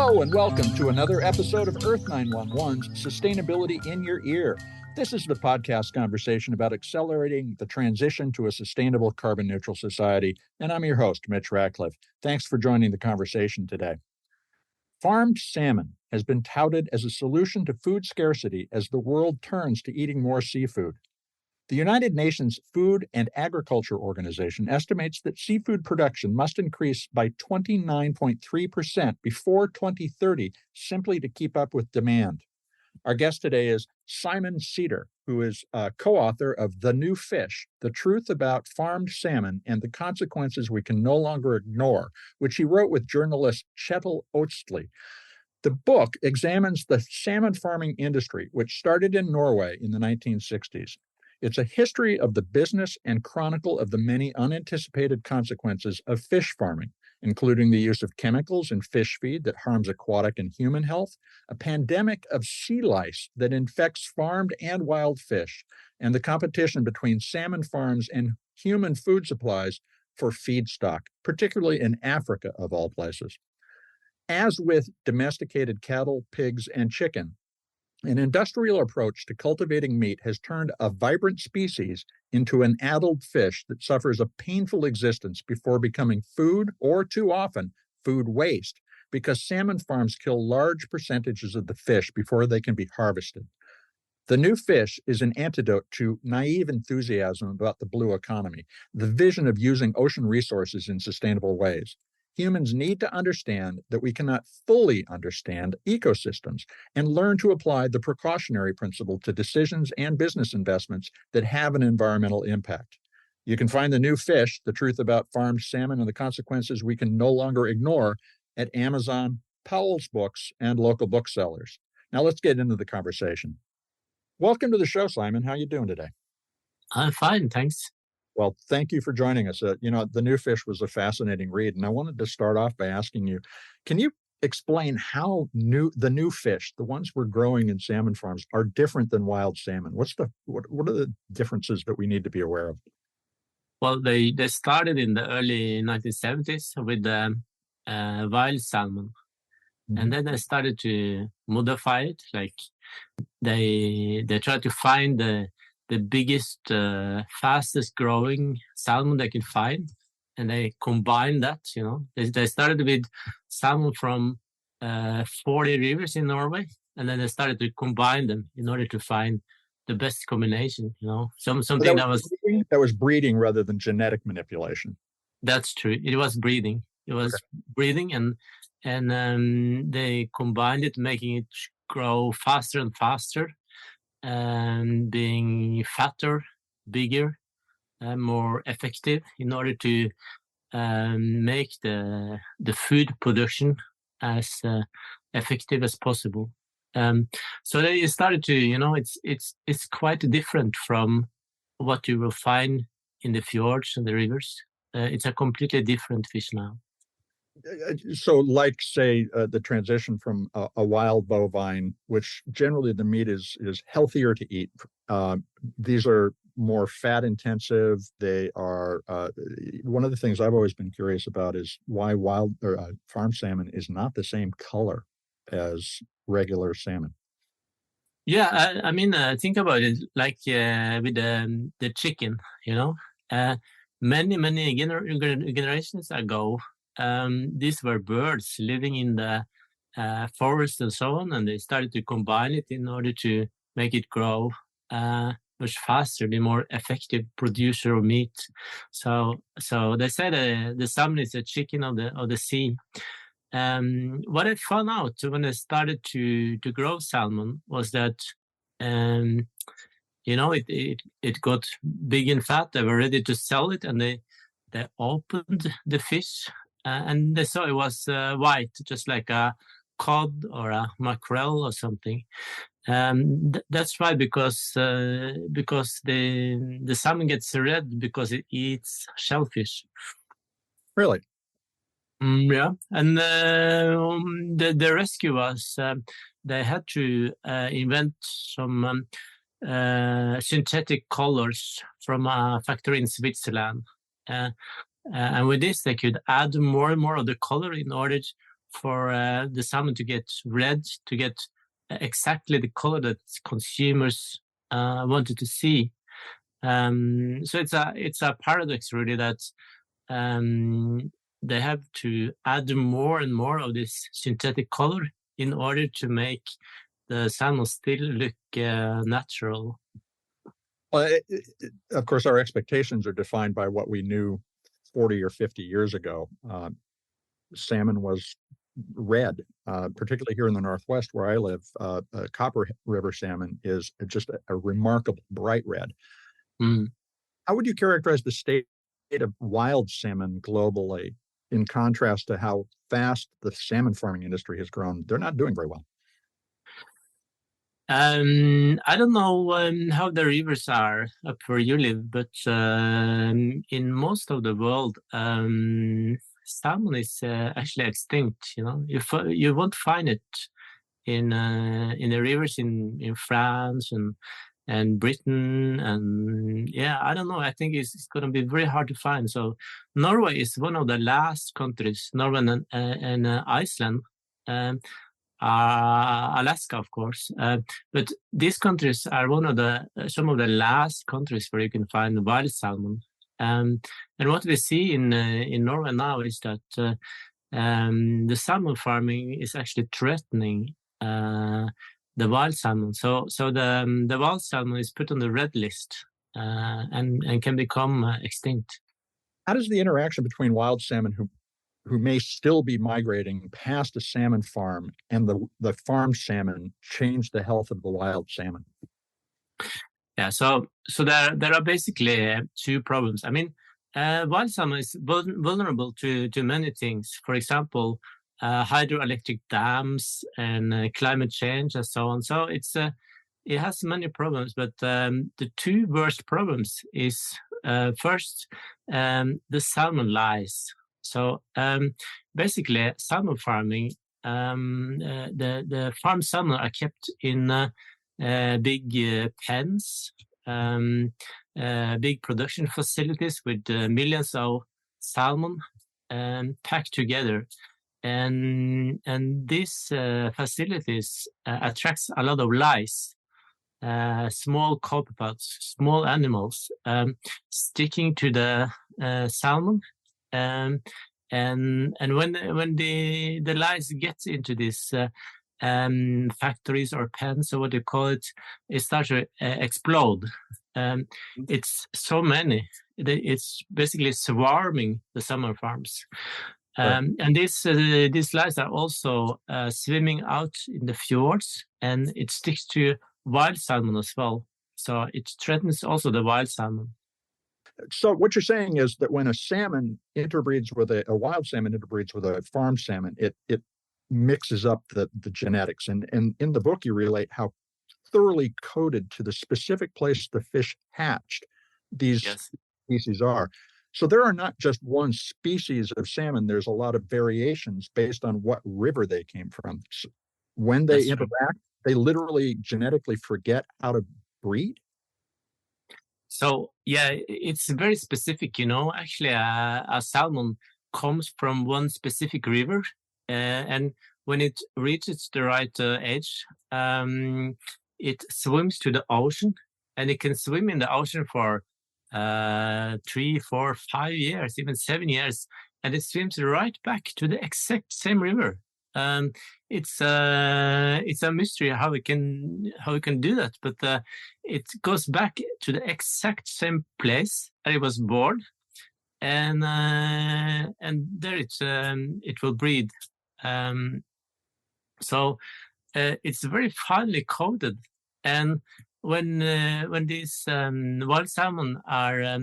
Hello and welcome to another episode of Earth911's Sustainability in Your Ear. This is the podcast conversation about accelerating the transition to a sustainable carbon neutral society, and I'm your host, Mitch Ratcliffe. Thanks for joining the conversation today. Farmed salmon has been touted as a solution to food scarcity as the world turns to eating more seafood. The United Nations Food and Agriculture Organization estimates that seafood production must increase by 29.3% before 2030 simply to keep up with demand. Our guest today is Simen Sætre, who is a co-author of The New Fish, The Truth About Farmed Salmon and the Consequences We Can No Longer Ignore, which he wrote with journalist Kjetil Ostli. The book examines the salmon farming industry, which started in Norway in the 1960s. It's a history of the business and chronicle of the many unanticipated consequences of fish farming, including the use of chemicals in fish feed that harms aquatic and human health, a pandemic of sea lice that infects farmed and wild fish, and the competition between salmon farms and human food supplies for feedstock, particularly in Africa, of all places. As with domesticated cattle, pigs, and chicken, an industrial approach to cultivating meat has turned a vibrant species into an addled fish that suffers a painful existence before becoming food, or too often, food waste, because salmon farms kill large percentages of the fish before they can be harvested. The New Fish is an antidote to naive enthusiasm about the blue economy, the vision of using ocean resources in sustainable ways. Humans need to understand that we cannot fully understand ecosystems and learn to apply the precautionary principle to decisions and business investments that have an environmental impact. You can find The New Fish, The Truth About Farmed Salmon and the Consequences We Can No Longer Ignore at Amazon, Powell's Books, and local booksellers. Now let's get into the conversation. Welcome to the show, Simen. How are you doing today? I'm fine, thanks. Well, thank you for joining us. The New Fish was a fascinating read, and I wanted to start off by asking you, can you explain how the new fish, the ones we're growing in salmon farms, are different than wild salmon? What are the differences that we need to be aware of? Well, they started in the early 1970s with wild salmon, and then they started to modify it. Like they tried to find the biggest, fastest growing salmon they could find, and they combined that. They started with salmon from 40 rivers in Norway, and then they started to combine them in order to find the best combination. Something that was breeding rather than genetic manipulation. That's true. It was breeding. It was breeding, and they combined it, making it grow faster and faster, and being fatter, bigger, more effective in order to make the food production as effective as possible. So they started to, it's quite different from what you will find in the fjords and the rivers. It's a completely different fish now. So like, say, the transition from a wild bovine, which generally the meat is healthier to eat. These are more fat intensive. They are one of the things I've always been curious about is why wild or farm salmon is not the same color as regular salmon. Yeah, I mean, think about it like with the chicken, many generations ago, these were birds living in the forest and so on, and they started to combine it in order to make it grow much faster, be more effective producer of meat. So they said the salmon is a chicken of the sea. What I found out when I started to grow salmon was that it got big and fat. They were ready to sell it, and they opened the fish. And they saw it was white, just like a cod or a mackerel or something. That's right, because the salmon gets red because it eats shellfish. Really? Yeah, and the rescue was they had to invent some synthetic colors from a factory in Switzerland. And with this, they could add more and more of the color in order the salmon to get red, to get exactly the color that consumers wanted to see. So it's a paradox really that they have to add more and more of this synthetic color in order to make the salmon still look natural. Well, of course, our expectations are defined by what we knew 40 or 50 years ago. Salmon was red, particularly here in the Northwest where I live. Copper River salmon is just a remarkable bright red. Mm. How would you characterize the state of wild salmon globally in contrast to how fast the salmon farming industry has grown? They're not doing very well. I don't know how the rivers are up where you live, but in most of the world, salmon is actually extinct. You know, you won't find it in the rivers in France and Britain, and yeah, I don't know. I think it's going to be very hard to find. So Norway is one of the last countries. Norway and Iceland. Alaska, of course, but these countries are some of the last countries where you can find wild salmon. And what we see in Norway now is that the salmon farming is actually threatening the wild salmon. So the wild salmon is put on the red list and can become extinct. How does the interaction between wild salmon who may still be migrating past a salmon farm and the farm salmon change the health of the wild salmon? Yeah, so there are basically two problems. I mean, wild salmon is vulnerable to many things. For example, hydroelectric dams and climate change and so on. So it has many problems, but the two worst problems is first the salmon lice. So basically, salmon farming, the farm salmon are kept in big pens, big production facilities with millions of salmon packed together. And these facilities attracts a lot of lice, small copepods, small animals sticking to the salmon. And when the lice gets into this factories or pens or what you call it, it starts to explode. It's so many. It's basically swarming the salmon farms. And these lice are also swimming out in the fjords, and it sticks to wild salmon as well. So it threatens also the wild salmon. So what you're saying is that when a salmon interbreeds with a wild salmon interbreeds with a farm salmon, it mixes up the genetics. And in the book, you relate how thoroughly coded to the specific place the fish hatched these species are. So there are not just one species of salmon. There's a lot of variations based on what river they came from. So when they interact, they literally genetically forget how to breed. So yeah, it's very specific, you know. Actually, a salmon comes from one specific river, and when it reaches the right age, it swims to the ocean, and it can swim in the ocean for 3, 4, 5 years, even 7 years, and it swims right back to the exact same river. It's a mystery how we can do that, but it goes back to the exact same place that it was born, and there it will breed. So it's very finely coded, and when these wild salmon are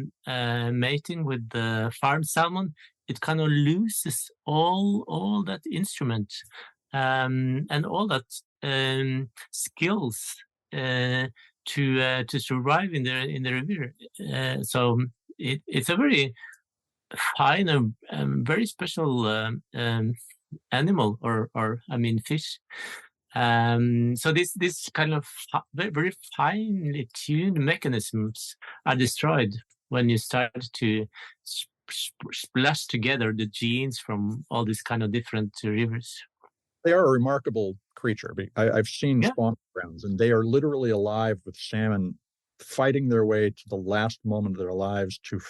mating with the farm salmon, it kind of loses all that instrument and all that skills to survive in the river. So it's a very fine and very special animal, or I mean fish. So this kind of very finely tuned mechanisms are destroyed when you start to splash together the genes from all these kind of different rivers. They are a remarkable creature. I've seen spawn grounds, and they are literally alive with salmon fighting their way to the last moment of their lives to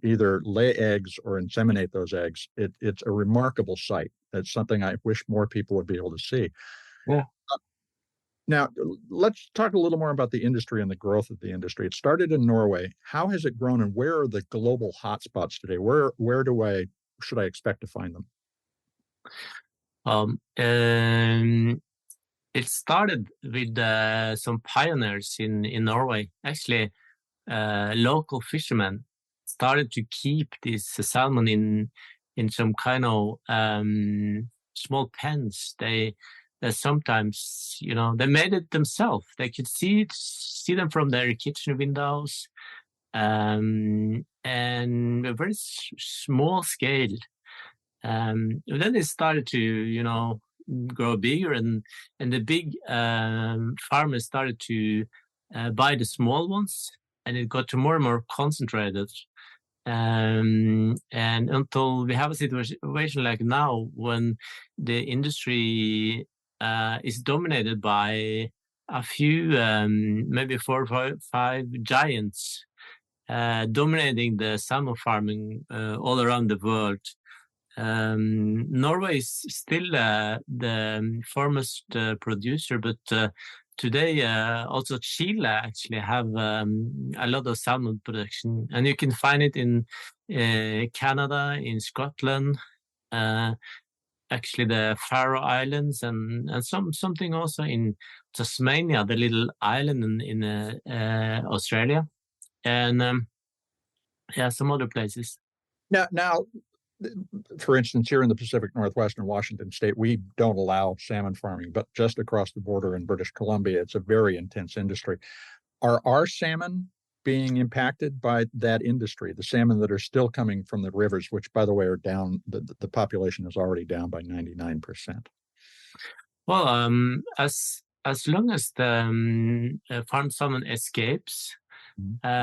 either lay eggs or inseminate those eggs. It's a remarkable sight. It's something I wish more people would be able to see. Yeah. Now, let's talk a little more about the industry and the growth of the industry. It started in Norway. How has it grown, and where are the global hotspots today? Where should I expect to find them? It started with some pioneers in Norway. Actually, local fishermen started to keep this salmon in some kind of small pens. They sometimes, they made it themselves. They could see them from their kitchen windows, and a very small scale. Then they started to, grow bigger, and the big farmers started to buy the small ones, and it got to more and more concentrated. And until we have a situation like now, when the industry is dominated by a few, maybe 4 or 5 giants dominating the salmon farming all around the world. Norway is still the foremost producer, but today also Chile actually have a lot of salmon production, and you can find it in Canada, in Scotland, actually the Faroe Islands, and something also in Tasmania, the little island in Australia, and some other places. Now, for instance, here in the Pacific Northwest in Washington State, we don't allow salmon farming, but just across the border in British Columbia, it's a very intense industry. Are our salmon being impacted by that industry, the salmon that are still coming from the rivers, which, by the way, are down, the population is already down by 99%? Well, as long as the farmed salmon escapes, the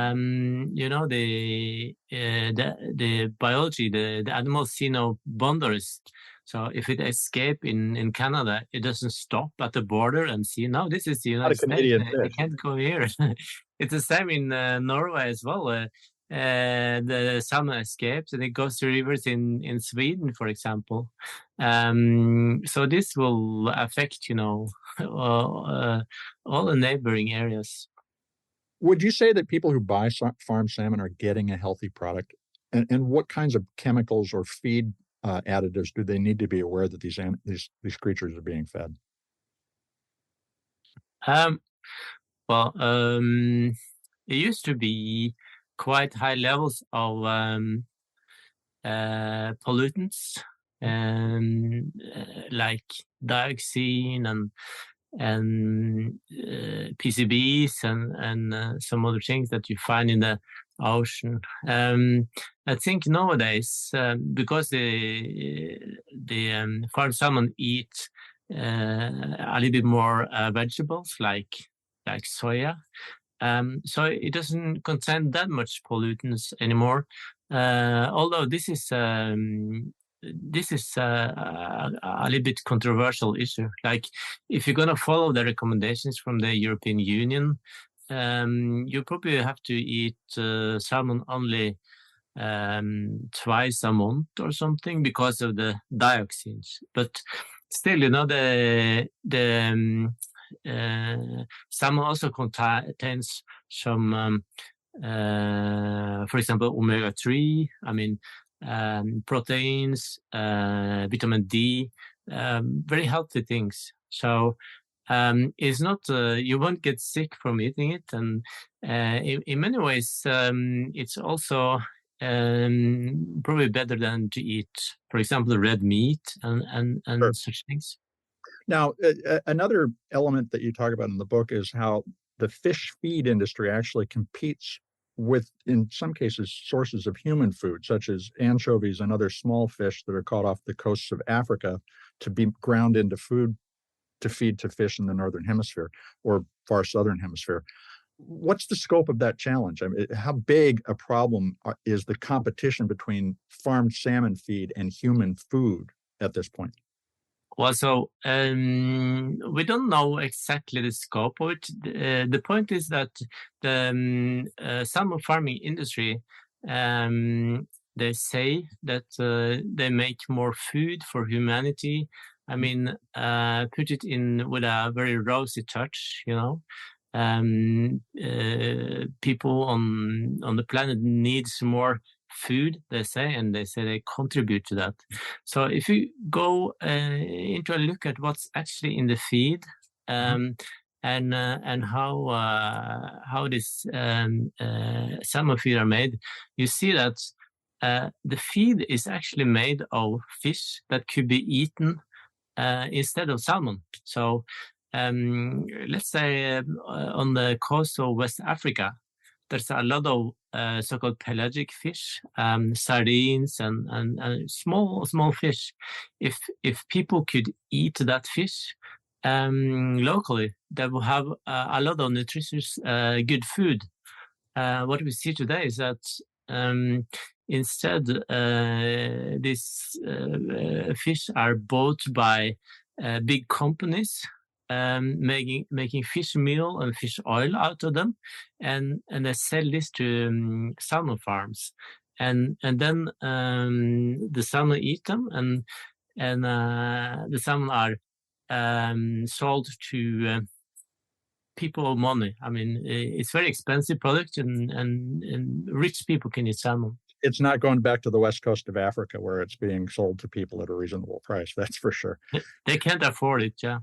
biology, the animals see no boundaries. So if it escape in Canada, it doesn't stop at the border and see, no, this is the United States. It can't go here. It's the same in Norway as well. The salmon escapes and it goes to rivers in Sweden, for example. So this will affect, all the neighboring areas. Would you say that people who buy farm salmon are getting a healthy product? And what kinds of chemicals or feed additives do they need to be aware that these creatures are being fed? It used to be quite high levels of pollutants, like dioxin and PCBs and some other things that you find in the ocean. I think nowadays, because the farmed salmon eat a little bit more vegetables like soya, so it doesn't contain that much pollutants anymore. Although this is a little bit controversial issue. Like, if you're going to follow the recommendations from the European Union, you probably have to eat salmon only twice a month or something because of the dioxins. But still, the salmon also contains some, for example, omega-3. Proteins, vitamin D, very healthy things. So it's not, you won't get sick from eating it. And in many ways, it's also probably better than to eat, for example, red meat and Sure. such things. Now, another element that you talk about in the book is how the fish feed industry actually competes with, in some cases, sources of human food, such as anchovies and other small fish that are caught off the coasts of Africa to be ground into food to feed to fish in the northern hemisphere or far southern hemisphere. What's the scope of that challenge? I mean, how big a problem is the competition between farmed salmon feed and human food at this point? Well, so we don't know exactly the scope of it. The point is that the salmon farming industry, they say that they make more food for humanity. I mean, put it in with a very rosy touch, you know. People on the planet needs more food, they say, and they say they contribute to that. So if you go into a look at what's actually in the feed, and how this salmon feed are made, you see that the feed is actually made of fish that could be eaten instead of salmon. So let's say on the coast of West Africa, there's a lot of so-called pelagic fish, sardines and small fish. If people could eat that fish locally, they will have a lot of nutritious, good food. What we see today is that instead these fish are bought by big companies, making fish meal and fish oil out of them, and they sell this to salmon farms, and then the salmon eat them, and the salmon are sold to people of money. I mean, it's very expensive product, and rich people can eat salmon. It's not going back to the west coast of Africa where it's being sold to people at a reasonable price. That's for sure. They can't afford it, yeah.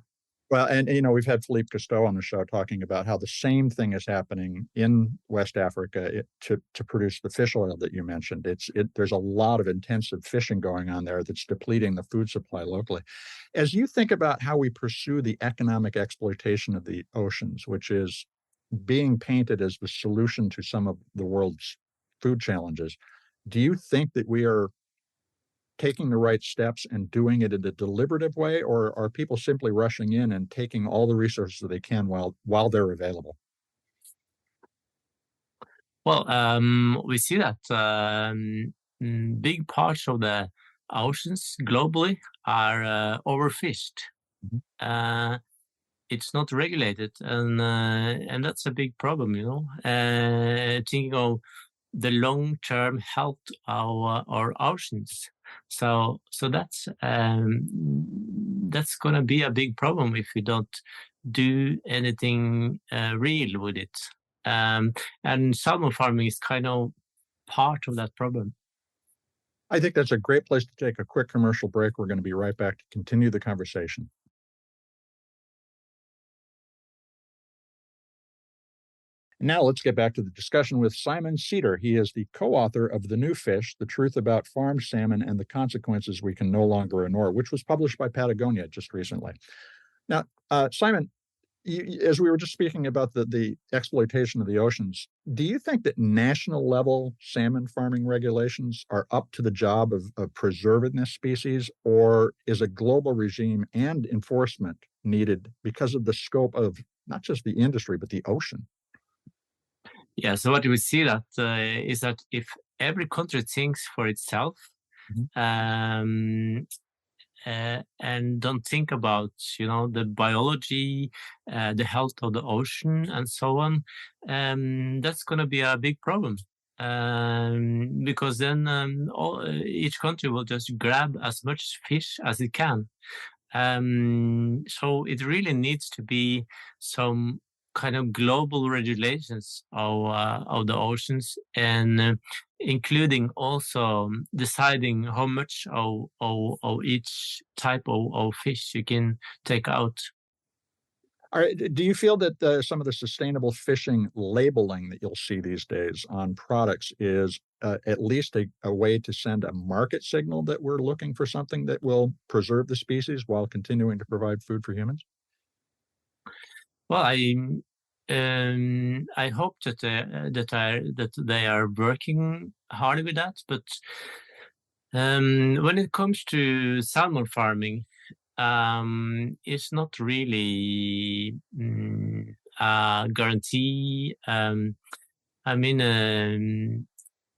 Well, and we've had Philippe Cousteau on the show talking about how the same thing is happening in West Africa to produce the fish oil that you mentioned. There's a lot of intensive fishing going on there that's depleting the food supply locally. As you think about how we pursue the economic exploitation of the oceans, which is being painted as the solution to some of the world's food challenges, do you think that we are taking the right steps and doing it in a deliberative way, or are people simply rushing in and taking all the resources that they can while they're available? Well, we see that big parts of the oceans globally are overfished. Mm-hmm. It's not regulated, and that's a big problem, you know. Thinking of the long-term health of our oceans. So that's going to be a big problem if we don't do anything real with it. And salmon farming is kind of part of that problem. I think that's a great place to take a quick commercial break. We're going to be right back to continue the conversation. Now let's get back to the discussion with Simen Sætre. He is the co-author of The New Fish, The Truth About Farmed Salmon and the Consequences We Can No Longer Ignore, which was published by Patagonia just recently. Now, Simen, as we were just speaking about the exploitation of the oceans, do you think that national level salmon farming regulations are up to the job of preserving this species, or is a global regime and enforcement needed because of the scope of not just the industry, but the ocean? Yeah, so what we see that is that if every country thinks for itself, and don't think about, you know, the biology, the health of the ocean, and so on, that's going to be a big problem. Because then each country will just grab as much fish as it can. So it really needs to be some kind of global regulations of the oceans, and including also deciding how much of each type of fish you can take out. All right. Do you feel that some of the sustainable fishing labeling that you'll see these days on products is at least a way to send a market signal that we're looking for something that will preserve the species while continuing to provide food for humans? Well, I hope that they are working hard with that. But when it comes to salmon farming, it's not really guarantee.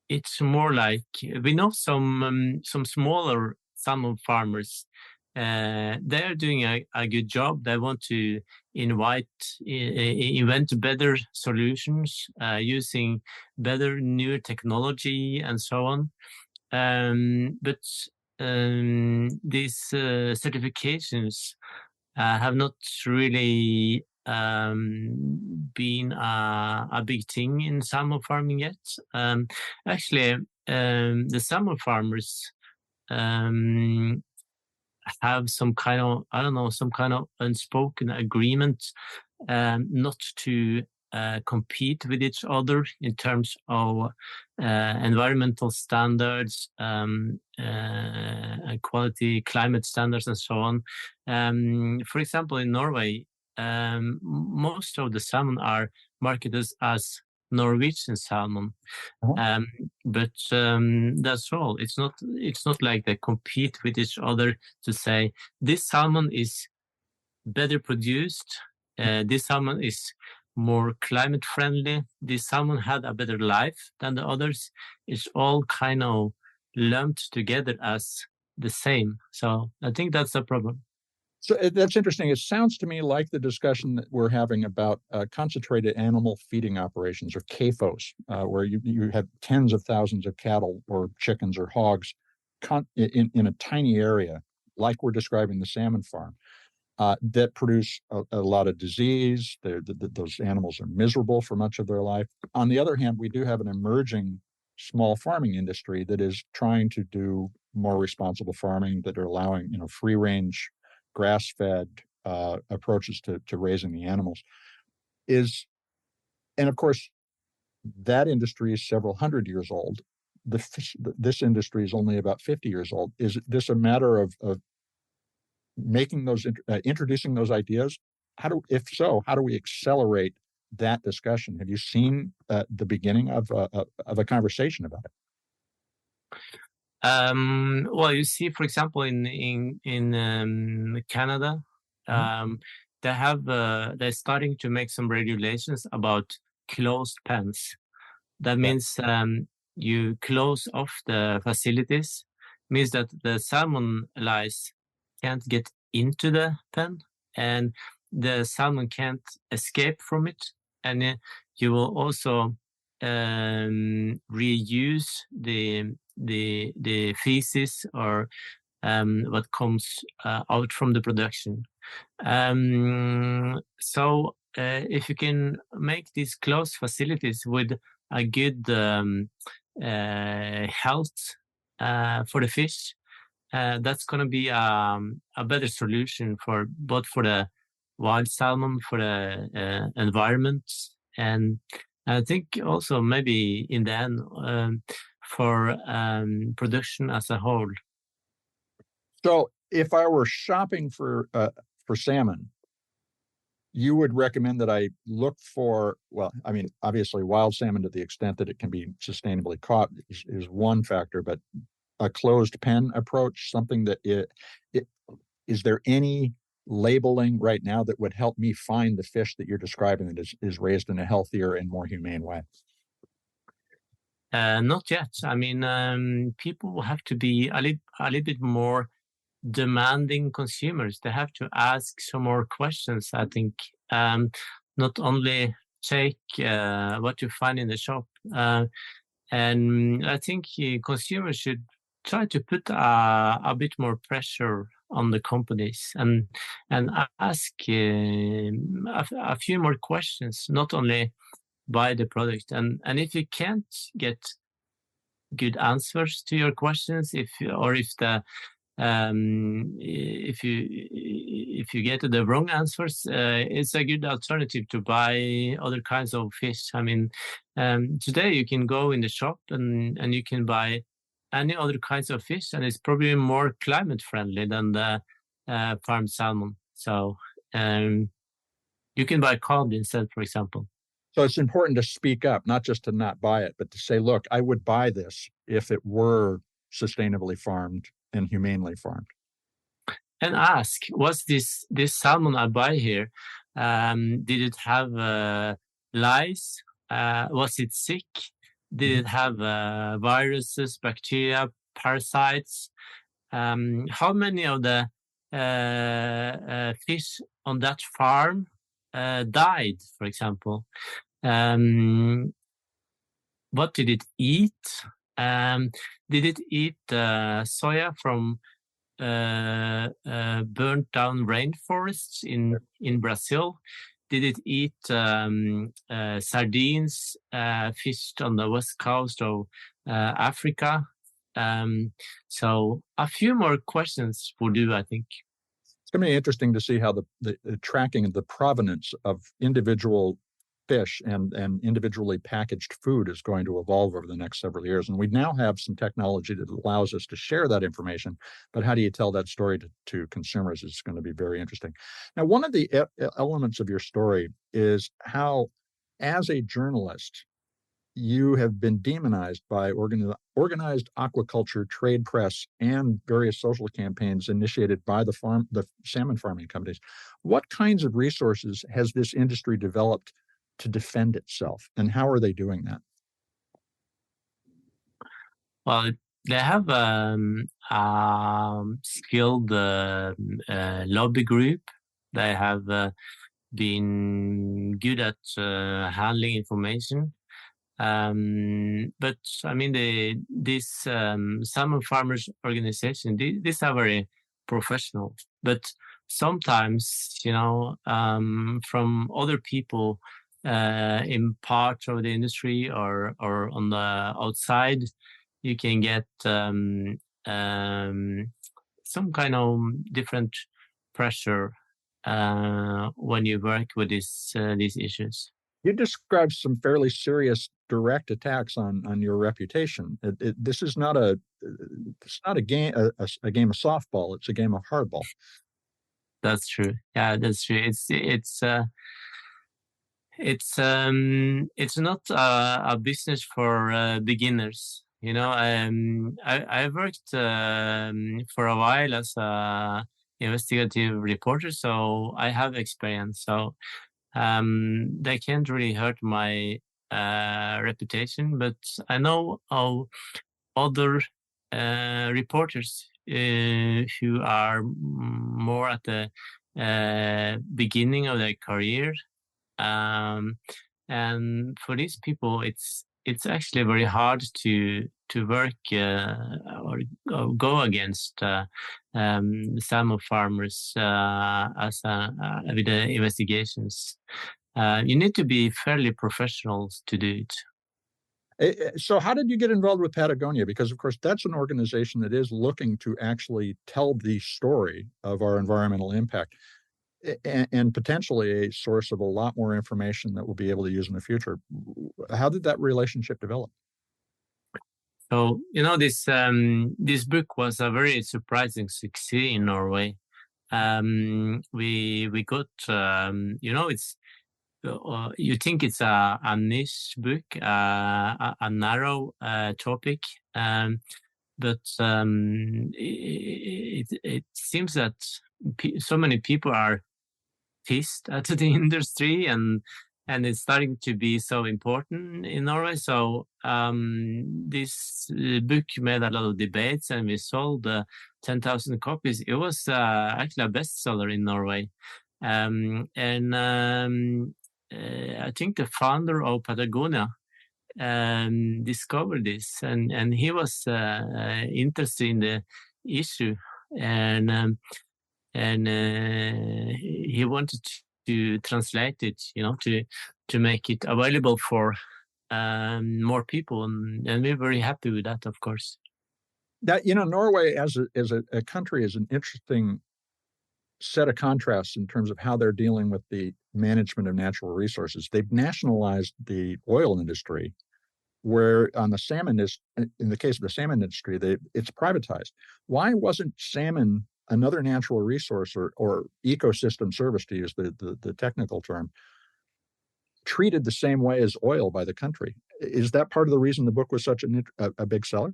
It's more like we know some smaller salmon farmers. They are doing a good job. They want to invent better solutions using better newer technology and so on. But these certifications have not really been a big thing in salmon farming yet. Actually, the salmon farmers have some kind of unspoken agreement not to compete with each other in terms of environmental standards, quality, climate standards, and so on. For example, in Norway, most of the salmon are marketed as Norwegian salmon, but that's all. It's not like they compete with each other to say this salmon is better produced, this salmon is more climate friendly, this salmon had a better life than the others. It's all kind of lumped together as the same. So I think that's a problem. So that's interesting. It sounds to me like the discussion that we're having about concentrated animal feeding operations, or CAFOs, where you have tens of thousands of cattle or chickens or hogs in a tiny area, like we're describing the salmon farm, that produce a lot of disease. Those animals are miserable for much of their life. On the other hand, we do have an emerging small farming industry that is trying to do more responsible farming, that are allowing free range, grass-fed approaches to raising the animals. And of course, that industry is several hundred years old. This industry is only about 50 years old. Is this a matter of making those introducing those ideas? If so, how do we accelerate that discussion? Have you seen the beginning of a conversation about it? Well, you see, for example, in Canada, they're starting to make some regulations about closed pens. That means you close off the facilities. Means that the salmon lice can't get into the pen, and the salmon can't escape from it. And you will also reuse the feces or what comes out from the production. So if you can make these closed facilities with a good health for the fish, that's going to be a better solution for both for the wild salmon, for the environment, and I think also maybe in the end for production as a whole. So if I were shopping for salmon, you would recommend that I look for, well, I mean, obviously wild salmon to the extent that it can be sustainably caught is one factor, but a closed pen approach, something that is there any labeling right now that would help me find the fish that you're describing that is raised in a healthier and more humane way? Not yet. I mean, people have to be a little bit more demanding consumers. They have to ask some more questions, I think. Not only take what you find in the shop. And I think consumers should try to put a bit more pressure on the companies and ask a few more questions, not only buy the product. And if you can't get good answers to your questions, if you get the wrong answers, it's a good alternative to buy other kinds of fish. I mean, today you can go in the shop and you can buy any other kinds of fish, and it's probably more climate friendly than the farmed salmon. So you can buy cod instead, for example. So it's important to speak up, not just to not buy it, but to say, look, I would buy this if it were sustainably farmed and humanely farmed. ask, was this salmon I buy here, did it have lice? Was it sick? Did it have viruses, bacteria, parasites? How many of the fish on that farm died, for example? What did it eat? Did it eat soya from burnt down rainforests in Brazil? Did it eat sardines fished on the west coast of Africa? So a few more questions will do, I think. It's going to be interesting to see how the tracking of the provenance of individual fish and individually packaged food is going to evolve over the next several years. And we now have some technology that allows us to share that information, but how do you tell that story to consumers is going to be very interesting. Now, one of the elements of your story is how, as a journalist, you have been demonized by organized aquaculture trade press and various social campaigns initiated by the salmon farming companies. What kinds of resources has this industry developed to defend itself, and how are they doing that? Well, they have skilled lobby group. They have been good at handling information. But I mean, this salmon farmers organization, these are very professional. But sometimes, from other people in part of the industry or on the outside, you can get some kind of different pressure when you work with these issues. You described some fairly serious direct attacks on your reputation. This is not a game of softball. It's a game of hardball. That's true. Yeah, that's true. It's not a business for beginners. I worked for a while as a investigative reporter, so I have experience. So they can't really hurt my reputation, but I know how other reporters who are more at the beginning of their career, and for these people, it's actually very hard to work or go against salmon farmers with the investigations. You need to be fairly professional to do it. So how did you get involved with Patagonia? Because, of course, that's an organization that is looking to actually tell the story of our environmental impact and potentially a source of a lot more information that we'll be able to use in the future. How did that relationship develop? So, this book was a very surprising success in Norway. We got, it's you think it's a niche book, a narrow topic, but it seems that so many people are pissed at the industry, and it's starting to be so important in Norway. So this book made a lot of debates, and we sold 10,000 copies. It was actually a bestseller in Norway. I think the founder of Patagonia discovered this, and he was interested in the issue, and he wanted to translate it, to make it available for more people, and we're very happy with that, of course. That Norway as a country is an interesting set of contrasts in terms of how they're dealing with the management of natural resources. They've nationalized the oil industry, where on the salmon in the case of the salmon industry, it's privatized. Why wasn't salmon, another natural resource or ecosystem service, to use the technical term, treated the same way as oil by the country? Is that part of the reason the book was such a big seller?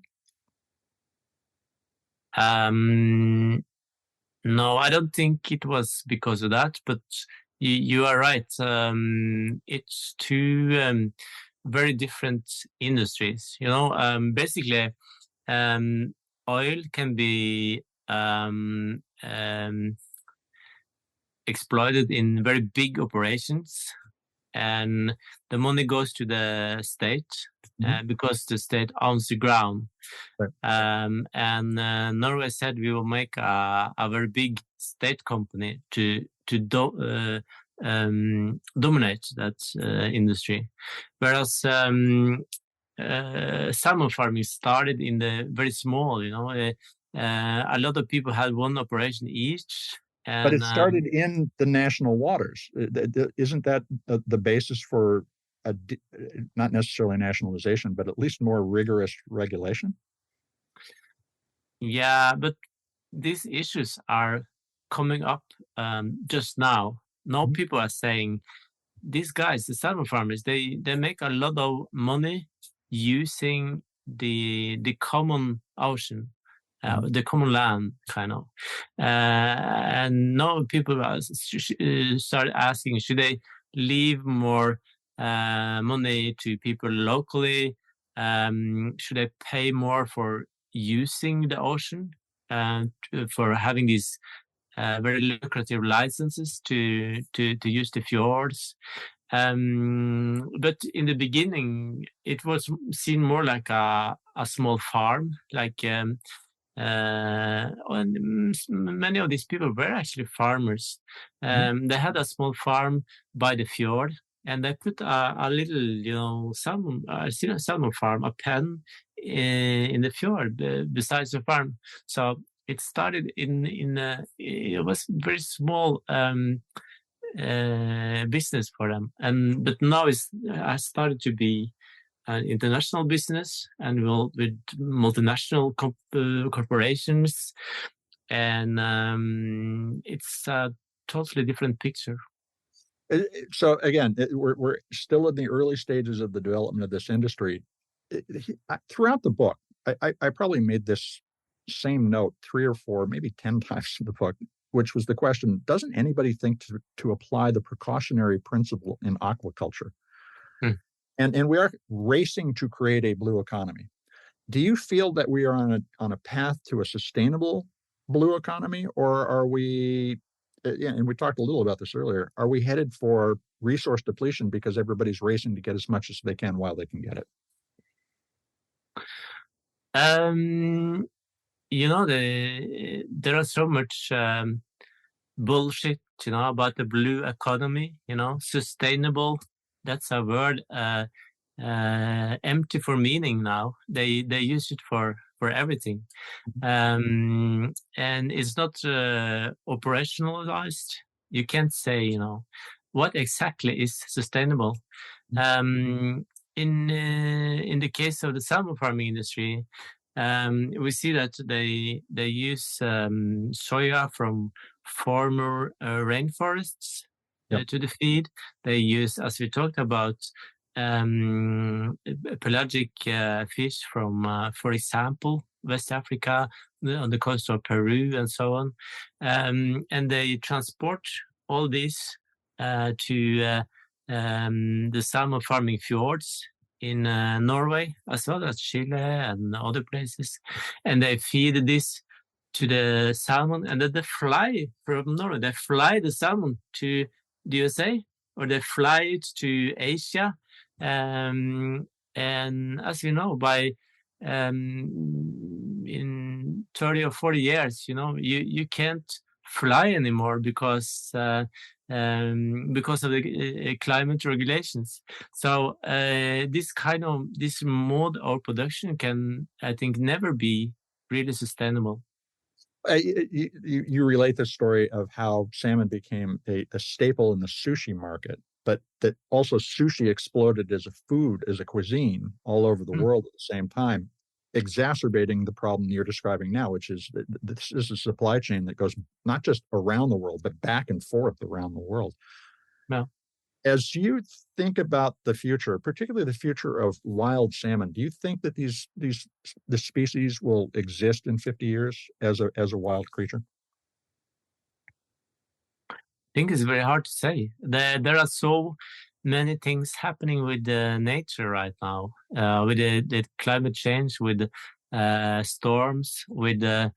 No, I don't think it was because of that, but you are right. It's two very different industries. Basically, oil can be exploited in very big operations, and the money goes to the state because the state owns the ground. Right. And Norway said we will make a very big state company to dominate that industry, whereas salmon farming started in the very small. A lot of people had one operation each. But And it started in the national waters. Isn't that the basis for not necessarily nationalization, but at least more rigorous regulation? yeah, but these issues are coming up just now. Now people are saying these guys, the salmon farmers, they make a lot of money using the common ocean, the common land, kind of. And now people start asking, should they leave more money to people locally? Should they pay more for using the ocean, for having these very lucrative licenses to use the fjords? But in the beginning, it was seen more like a small farm. Like many of these people were actually farmers. They had a small farm by the fjord, and they put a little, salmon farm, a pen in the fjord besides the farm. So it started it was very small business for them, but now has started to be an international business, and with multinational corporations, and it's a totally different picture. So again, we're still in the early stages of the development of this industry. Throughout the book, I probably made this same note 3 or 4, maybe 10 times in the book, which was the question: doesn't anybody think to apply the precautionary principle in aquaculture? And we are racing to create a blue economy. Do you feel that we are on a path to a sustainable blue economy, or are we? And we talked a little about this earlier. Are we headed for resource depletion because everybody's racing to get as much as they can while they can get it? There are so much bullshit, about the blue economy. Sustainable. That's a word empty for meaning now. They use it for everything, and it's not operationalized. You can't say, what exactly is sustainable. In the case of the salmon farming industry, we see that they use soya from former rainforests to the feed. They use, as we talked about, pelagic fish from, for example, West Africa, on the coast of Peru, and so on. And they transport all this to the salmon farming fjords in Norway, as well as Chile and other places. And they feed this to the salmon, and then they fly from Norway. They fly the salmon to the USA, or they fly it to Asia. And as you know, by in 30 or 40 years, you can't fly anymore because of the climate regulations. So this mode of production can, I think, never be really sustainable. You relate the story of how salmon became a staple in the sushi market, but that also sushi exploded as a food, as a cuisine all over the world at the same time, exacerbating the problem you're describing now, which is that this is a supply chain that goes not just around the world, but back and forth around the world. No. As you think about the future, particularly the future of wild salmon, do you think that the species will exist in 50 years as a wild creature? think it's very hard to say. There are so many things happening with nature right now, with the climate change, with storms, with the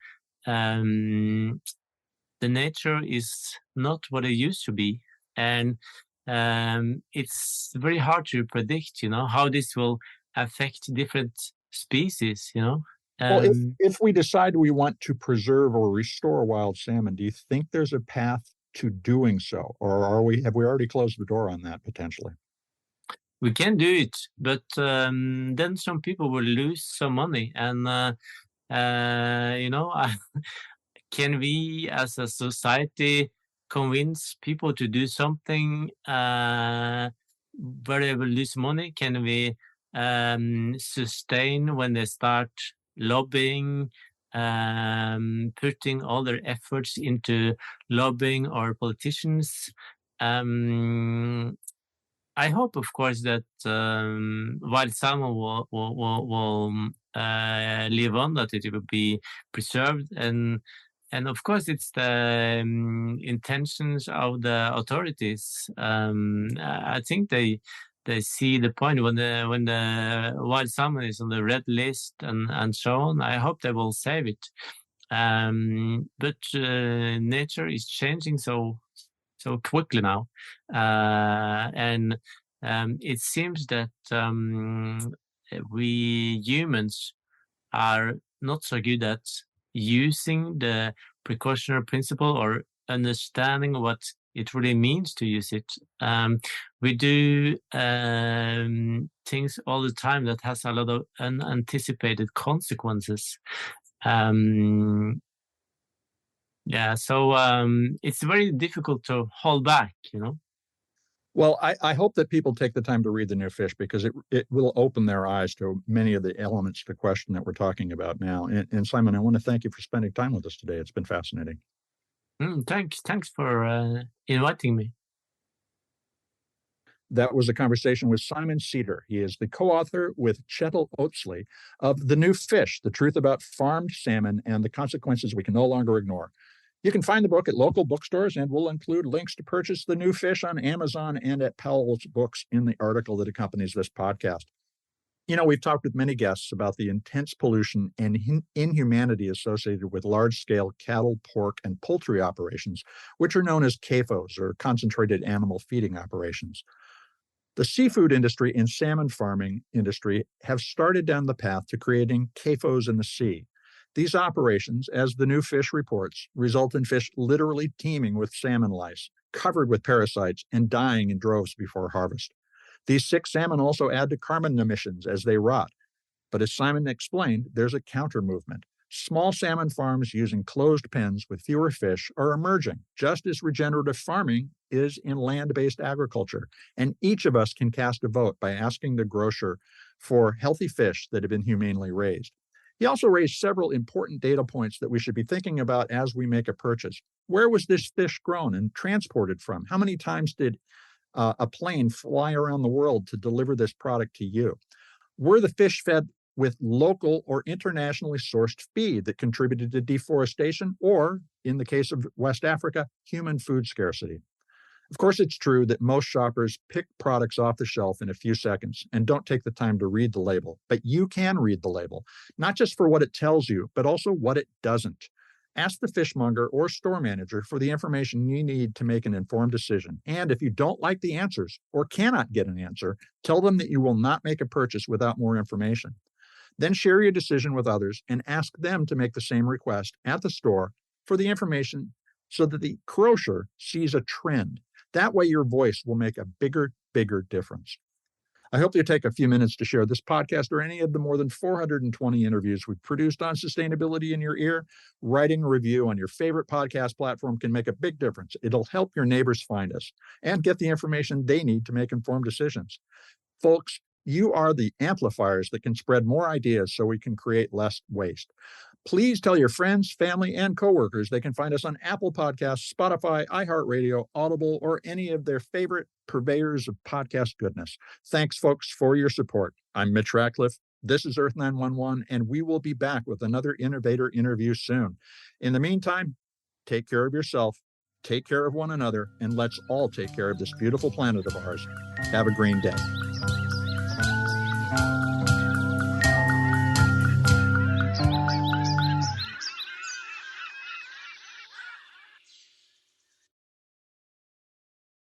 nature is not what it used to be, and it's very hard to predict, how this will affect different species. Well, if we decide we want to preserve or restore wild salmon, do you think there's a path to doing so, or have we already closed the door on that potentially? We can do it, but then some people will lose some money, and can we as a society convince people to do something where they will lose money? Can we sustain when they start lobbying, putting all their efforts into lobbying our politicians? I hope, of course, that wild salmon will live on, that it will be preserved, and of course, it's the intentions of the authorities. I think they see the point when the wild salmon is on the red list and so on. I hope they will save it. But nature is changing so quickly now, and it seems that we humans are not so good at using the precautionary principle or understanding what it really means to use it. We do things all the time that has a lot of unanticipated consequences. So it's very difficult to hold back, Well, I hope that people take the time to read the new fish, because it will open their eyes to many of the elements of the question that we're talking about now. And Simen, I want to thank you for spending time with us today. It's been fascinating. Thanks for inviting me. That was a conversation with Simen Sætre. He is the co-author with Kjetil Ostli of The New Fish, The Truth About Farmed Salmon and the Consequences We Can No Longer Ignore. You can find the book at local bookstores, and we'll include links to purchase The New Fish on Amazon and at Powell's Books in the article that accompanies this podcast. We've talked with many guests about the intense pollution and inhumanity associated with large-scale cattle, pork, and poultry operations, which are known as CAFOs, or concentrated animal feeding operations. The seafood industry and salmon farming industry have started down the path to creating CAFOs in the sea. These operations, as The New Fish reports, result in fish literally teeming with salmon lice, covered with parasites, and dying in droves before harvest. These sick salmon also add to carbon emissions as they rot. But as Simen explained, there's a counter movement. Small salmon farms using closed pens with fewer fish are emerging, just as regenerative farming is in land-based agriculture. And each of us can cast a vote by asking the grocer for healthy fish that have been humanely raised. He also raised several important data points that we should be thinking about as we make a purchase. Where was this fish grown and transported from? How many times did a plane fly around the world to deliver this product to you? Were the fish fed with local or internationally sourced feed that contributed to deforestation, or, in the case of West Africa, human food scarcity? Of course, it's true that most shoppers pick products off the shelf in a few seconds and don't take the time to read the label. But you can read the label, not just for what it tells you, but also what it doesn't. Ask the fishmonger or store manager for the information you need to make an informed decision. And if you don't like the answers or cannot get an answer, tell them that you will not make a purchase without more information. Then share your decision with others and ask them to make the same request at the store for the information so that the grocer sees a trend. That way your voice will make a bigger difference. I hope you take a few minutes to share this podcast or any of the more than 420 interviews we've produced on sustainability in your ear. Writing a review on your favorite podcast platform can make a big difference. It'll help your neighbors find us and get the information they need to make informed decisions. Folks, you are the amplifiers that can spread more ideas so we can create less waste. Please tell your friends, family, and coworkers they can find us on Apple Podcasts, Spotify, iHeartRadio, Audible, or any of their favorite purveyors of podcast goodness. Thanks, folks, for your support. I'm Mitch Ratcliffe. This is Earth911, and we will be back with another innovator interview soon. In the meantime, take care of yourself take care of one another, and let's all take care of this beautiful planet of ours. Have a green day.